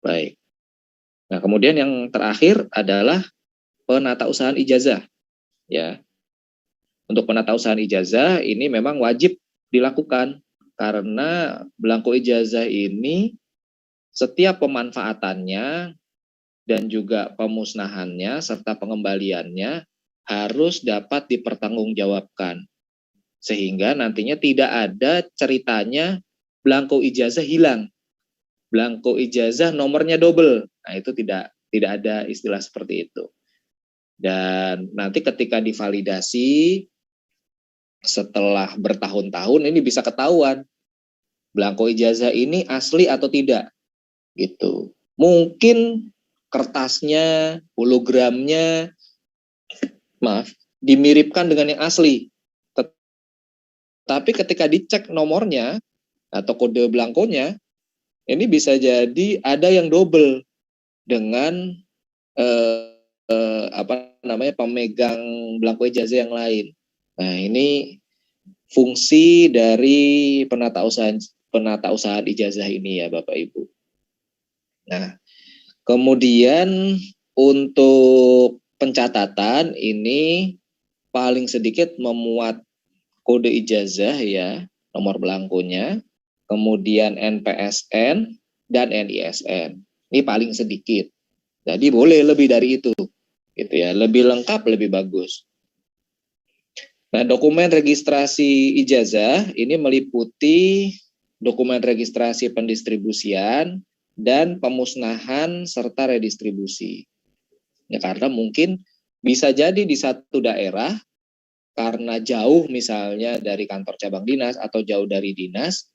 Baik. Nah, kemudian yang terakhir adalah penatausahaan ijazah. Ya, untuk penatausahaan ijazah ini memang wajib dilakukan karena belangko ijazah ini setiap pemanfaatannya dan juga pemusnahannya serta pengembaliannya harus dapat dipertanggungjawabkan. Sehingga nantinya tidak ada ceritanya belangko ijazah hilang. Belangko ijazah nomornya double. Nah, itu tidak ada istilah seperti itu. Dan nanti ketika divalidasi setelah bertahun-tahun ini bisa ketahuan belangko ijazah ini asli atau tidak gitu. Mungkin kertasnya, hologramnya, dimiripkan dengan yang asli. Tapi ketika dicek nomornya atau kode belangkonya, ini bisa jadi ada yang double dengan pemegang belangko ijazah yang lain. Nah, ini fungsi dari penatausahaan ijazah ini ya Bapak Ibu. Nah, kemudian untuk pencatatan ini paling sedikit memuat kode ijazah ya, nomor belangkonya, kemudian NPSN dan NISN. Ini paling sedikit. Jadi boleh lebih dari itu. Gitu ya, lebih lengkap lebih bagus. Nah, dokumen registrasi ijazah ini meliputi dokumen registrasi pendistribusian dan pemusnahan serta redistribusi. Ya, karena mungkin bisa jadi di satu daerah karena jauh misalnya dari kantor cabang dinas atau jauh dari dinas,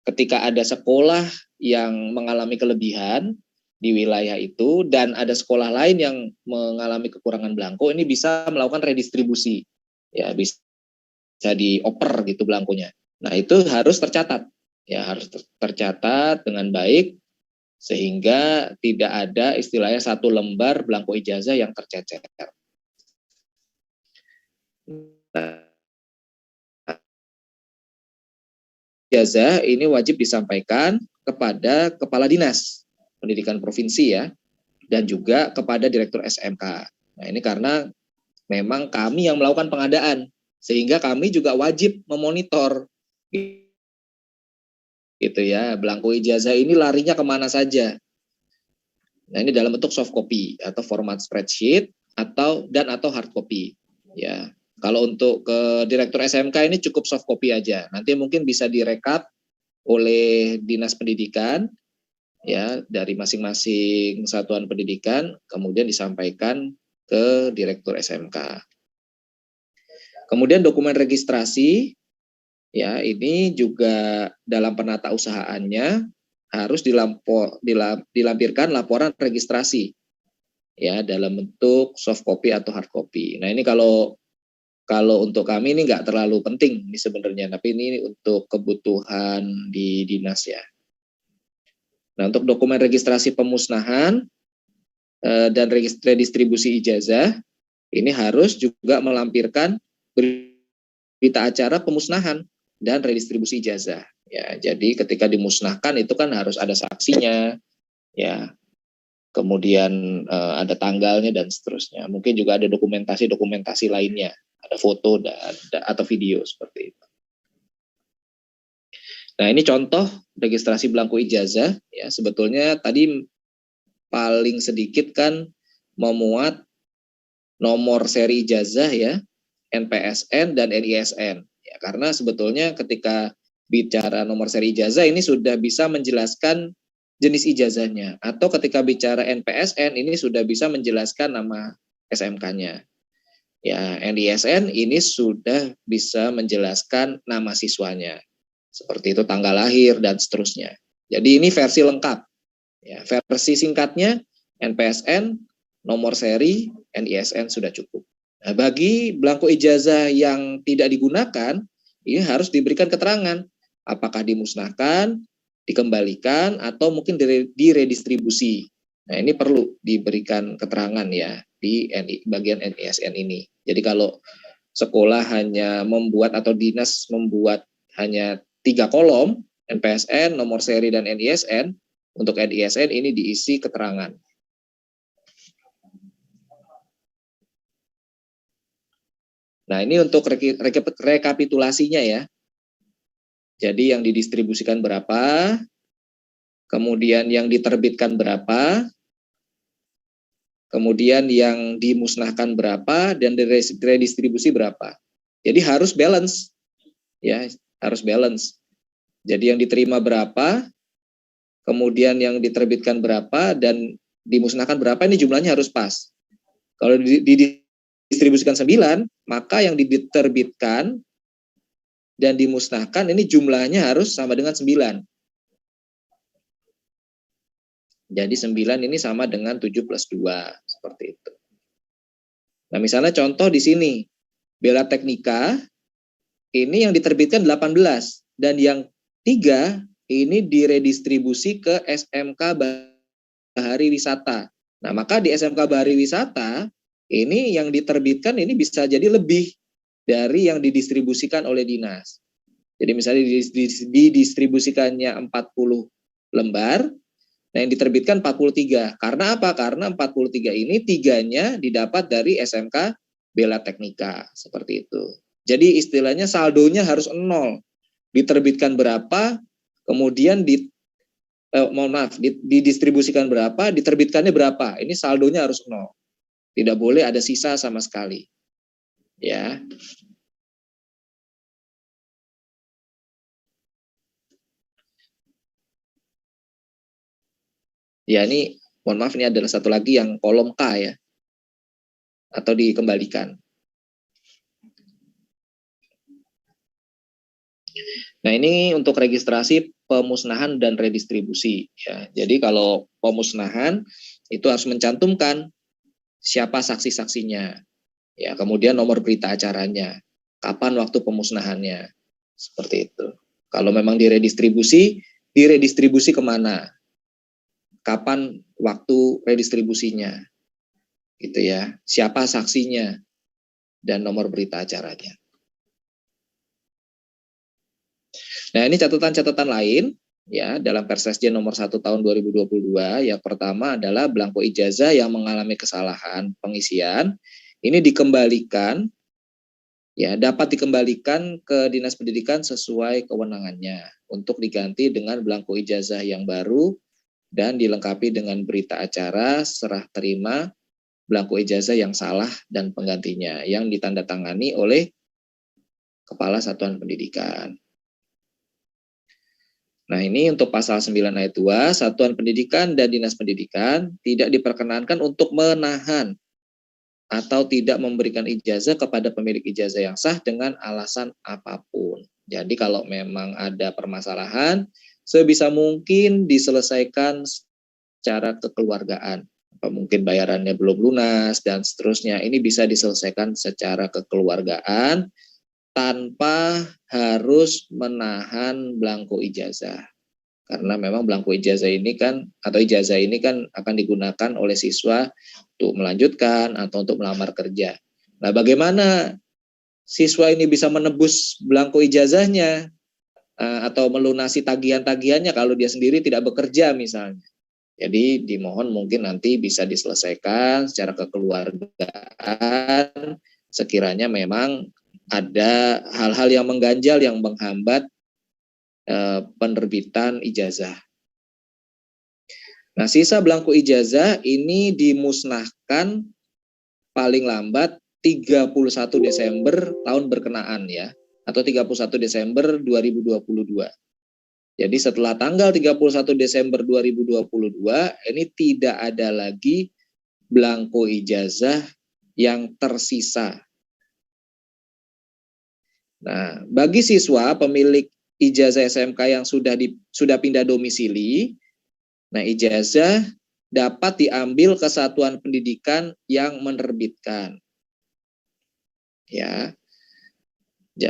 ketika ada sekolah yang mengalami kelebihan di wilayah itu dan ada sekolah lain yang mengalami kekurangan belangko, ini bisa melakukan redistribusi. Ya, bisa dioper gitu belangkonya. Nah, itu harus tercatat. Ya, harus tercatat dengan baik sehingga tidak ada istilahnya satu lembar belangko ijazah yang tercecer. Nah, ijazah ini wajib disampaikan kepada kepala dinas pendidikan provinsi ya, dan juga kepada direktur SMK. Nah, ini karena memang kami yang melakukan pengadaan, sehingga kami juga wajib memonitor gitu ya, belangko ijazah ini larinya kemana saja. Nah, ini dalam bentuk soft copy atau format spreadsheet atau hard copy. Ya, kalau untuk ke direktur SMK ini cukup soft copy aja. Nanti mungkin bisa direkap oleh dinas pendidikan ya dari masing-masing satuan pendidikan, kemudian disampaikan ke direktur SMK. Kemudian dokumen registrasi ya ini juga dalam penata usahaannya harus dilampirkan laporan registrasi ya dalam bentuk soft copy atau hard copy. Nah, ini kalau untuk kami ini nggak terlalu penting ini sebenarnya, tapi ini untuk kebutuhan di dinas ya. Nah, untuk dokumen registrasi pemusnahan dan redistribusi ijazah ini harus juga melampirkan berita acara pemusnahan dan redistribusi ijazah. Ya, jadi ketika dimusnahkan itu kan harus ada saksinya, ya, kemudian ada tanggalnya dan seterusnya. Mungkin juga ada dokumentasi lainnya, ada foto atau video seperti itu. Nah, ini contoh registrasi belangko ijazah. Ya, sebetulnya tadi paling sedikit kan memuat nomor seri ijazah ya, NPSN dan NISN. Ya, karena sebetulnya ketika bicara nomor seri ijazah ini sudah bisa menjelaskan jenis ijazahnya, atau ketika bicara NPSN ini sudah bisa menjelaskan nama SMK-nya. Ya, NISN ini sudah bisa menjelaskan nama siswanya. Seperti itu tanggal lahir dan seterusnya. Jadi ini versi lengkap. Ya, versi singkatnya NPSN, nomor seri, NISN sudah cukup. Nah, bagi belangko ijazah yang tidak digunakan, ini harus diberikan keterangan apakah dimusnahkan, dikembalikan, atau mungkin diredistribusi. Nah, ini perlu diberikan keterangan ya di bagian NISN ini. Jadi kalau sekolah hanya membuat atau dinas membuat hanya 3 kolom, NPSN, nomor seri, dan NISN, Untuk NISN ini diisi keterangan. Nah, ini untuk rekapitulasinya ya. Jadi yang didistribusikan berapa, kemudian yang diterbitkan berapa, kemudian yang dimusnahkan berapa, dan redistribusi berapa. Jadi harus balance, ya, harus balance. Jadi yang diterima berapa, kemudian yang diterbitkan berapa, dan dimusnahkan berapa, ini jumlahnya harus pas. Kalau didistribusikan 9, maka yang diterbitkan dan dimusnahkan ini jumlahnya harus sama dengan 9. Jadi 9 ini sama dengan 7 plus 2, seperti itu. Nah, misalnya contoh di sini, Bela Teknika, ini yang diterbitkan 18, dan yang 3 ini diredistribusi ke SMK Bahari Wisata. Nah, maka di SMK Bahari Wisata, ini yang diterbitkan ini bisa jadi lebih dari yang didistribusikan oleh dinas. Jadi misalnya didistribusikannya 40 lembar, nah yang diterbitkan 43. Karena apa? Karena 43 ini 3-nya didapat dari SMK Bela Teknika, seperti itu. Jadi istilahnya saldonya harus 0. Diterbitkan berapa, kemudian didistribusikan berapa, diterbitkannya berapa. Ini saldonya harus 0. Tidak boleh ada sisa sama sekali. Ya. Ya, ini mohon maaf, ini adalah satu lagi yang kolom K ya. Atau dikembalikan. Nah, ini untuk registrasi pemusnahan dan redistribusi ya. Jadi kalau pemusnahan itu harus mencantumkan siapa saksi-saksinya. Ya, kemudian nomor berita acaranya, kapan waktu pemusnahannya. Seperti itu. Kalau memang diredistribusi kemana? Kapan waktu redistribusinya? Gitu ya. Siapa saksinya dan nomor berita acaranya. Nah, ini catatan-catatan lain ya dalam Persesjen nomor 1 tahun 2022. Yang pertama adalah belangko ijazah yang mengalami kesalahan pengisian ini dikembalikan ya, dapat dikembalikan ke Dinas Pendidikan sesuai kewenangannya untuk diganti dengan belangko ijazah yang baru dan dilengkapi dengan berita acara serah terima belangko ijazah yang salah dan penggantinya yang ditandatangani oleh Kepala Satuan Pendidikan. Nah, ini untuk pasal 9 ayat 2, Satuan Pendidikan dan Dinas Pendidikan tidak diperkenankan untuk menahan atau tidak memberikan ijazah kepada pemilik ijazah yang sah dengan alasan apapun. Jadi kalau memang ada permasalahan, sebisa mungkin diselesaikan secara kekeluargaan. Mungkin bayarannya belum lunas dan seterusnya. Ini bisa diselesaikan secara kekeluargaan tanpa harus menahan belangko ijazah. Karena memang belangko ijazah ini kan atau ijazah ini kan akan digunakan oleh siswa untuk melanjutkan atau untuk melamar kerja. Nah, bagaimana siswa ini bisa menebus belangko ijazahnya atau melunasi tagihan-tagihannya kalau dia sendiri tidak bekerja misalnya. Jadi dimohon mungkin nanti bisa diselesaikan secara kekeluargaan sekiranya memang ada hal-hal yang mengganjal yang menghambat penerbitan ijazah. Nah, sisa belangko ijazah ini dimusnahkan paling lambat 31 Desember tahun berkenaan ya, atau 31 Desember 2022. Jadi setelah tanggal 31 Desember 2022 ini tidak ada lagi belangko ijazah yang tersisa. Nah, bagi siswa pemilik ijazah SMK yang sudah pindah domisili, nah ijazah dapat diambil ke satuan pendidikan yang menerbitkan. Ya.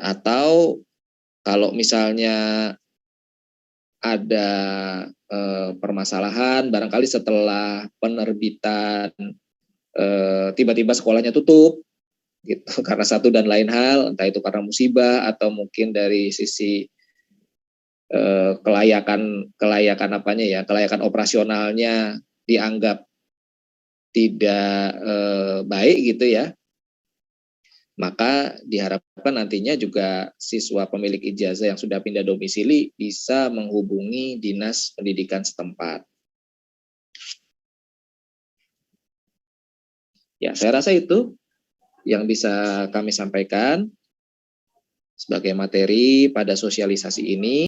Atau kalau misalnya ada permasalahan barangkali setelah penerbitan tiba-tiba sekolahnya tutup gitu karena satu dan lain hal, entah itu karena musibah atau mungkin dari sisi kelayakan apanya ya, kelayakan operasionalnya dianggap tidak baik gitu ya, maka diharapkan nantinya juga siswa pemilik ijazah yang sudah pindah domisili bisa menghubungi dinas pendidikan setempat. Ya, saya rasa itu yang bisa kami sampaikan sebagai materi pada sosialisasi ini.